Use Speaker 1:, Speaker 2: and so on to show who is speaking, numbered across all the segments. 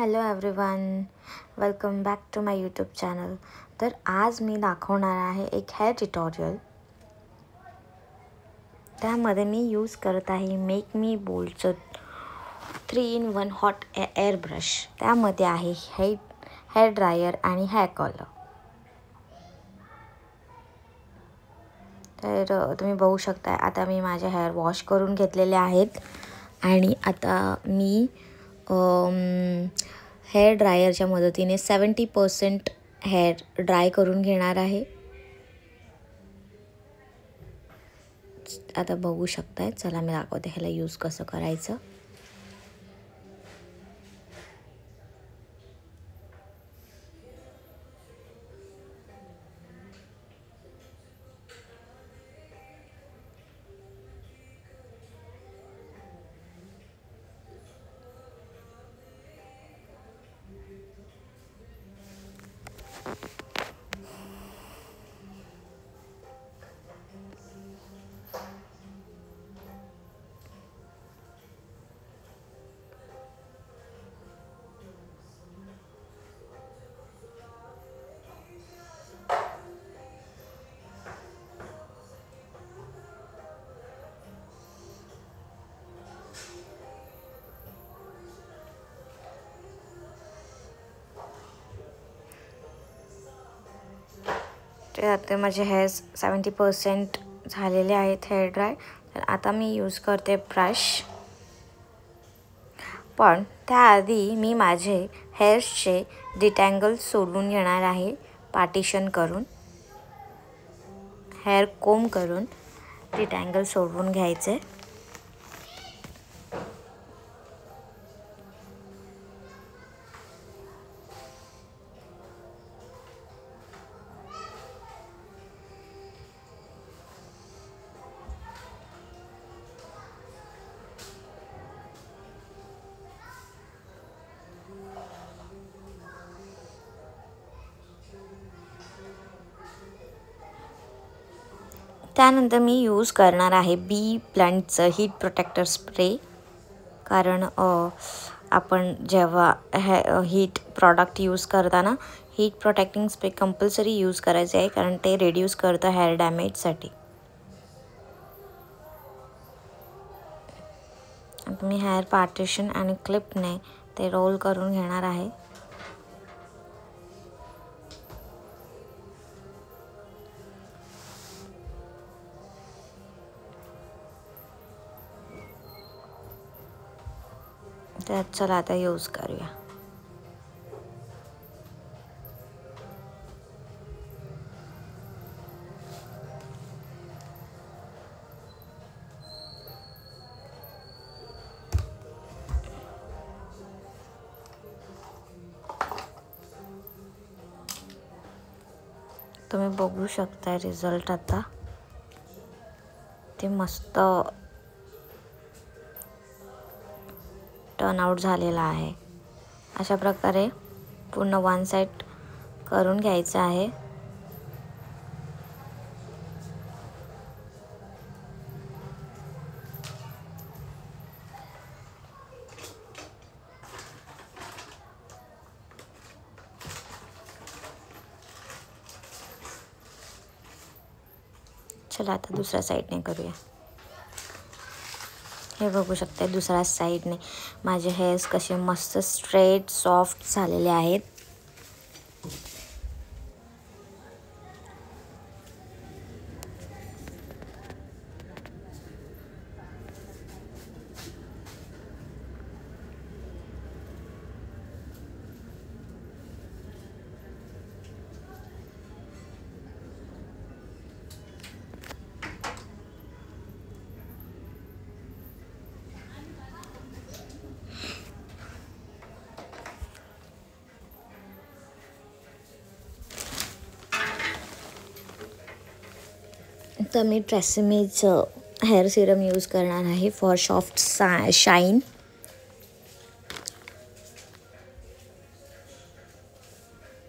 Speaker 1: Hello everyone, welcome back to my YouTube channel. तर आज मी दाखवणार आहे एक हेअर ट्युटोरियल. त्यामध्ये मी यूज करत आहे मेक मी बोल्डचं 3-in-1 हॉट एअर ब्रश. त्यामध्ये आहे हेअर ड्रायर आणि हेअर कॉलर. तर तुम्ही बघू शकता, आता मी माझे हेअर वॉश करून घेतलेले आहेत आणि आता मी हेअर ड्रायरच्या मदतीने 70% हेअर ड्राय करून घेणार आहे. आता बघू शकताय, चला मी दाखवते ह्याला यूज कसं करायचं. ते आता माझे हेअर 70% झालेले आहेत हेअर ड्राय. तर आता मी यूज करते ब्रश. पण त्याआधी मी माझे हेअर्सचे डिटँगल सोडून घेणार आहे. पार्टिशन करून, हेअर कोम करून डिटँगल सोडवून घ्यायचे. त्यानंतर मी यूज करणार आहे बी ब्लंटचं हीट प्रोटेक्टर स्प्रे. कारण आपण जेव्हा हीट प्रॉडक्ट यूज करताना heat protecting spray compulsory use करायचे आहे, कारण ते रिड्यूस करतं हेअर डॅमेजसाठी. आता मी हेअर पार्टिशन आणि क्लिपने ते रोल करून घेणार आहे. तर चला आता यूज करूया. तुम्ही बघू शकता रिझल्ट. आता ते मस्त टर्न आउट झालेला आहे. अशा प्रकारे पूर्ण वन साइड करून घ्यायचं आहे. चला आता दुसऱ्या साईडने करूया. हे बघू शकता, दुसऱ्या साईडने माझे हेअर्स कसे मस्त स्ट्रेट सॉफ्ट झालेले आहेत. तर मी ट्रेसेमेचं हेअर सिरम यूज करणार आहे फॉर सॉफ्ट शाईन.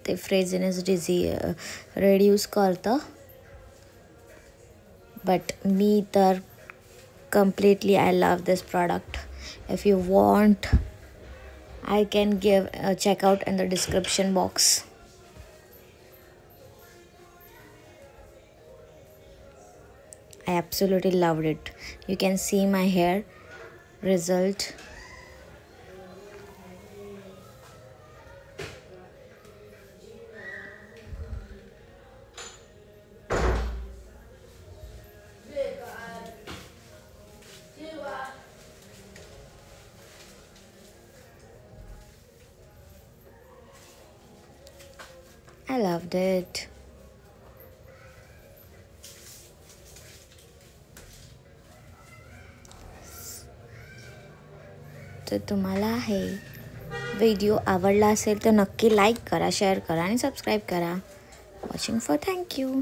Speaker 1: ते फ्रेझनेस रिड्यूस करतं. बट मी तर completely I love this product. If you want, I can give a checkout in the description box. I absolutely loved it. You can see my hair result. I loved it. तर तुम्हाला हे video आवडला असेल तर नक्की like करा, share करा आणि सबस्क्राईब करा. Watching for thank you.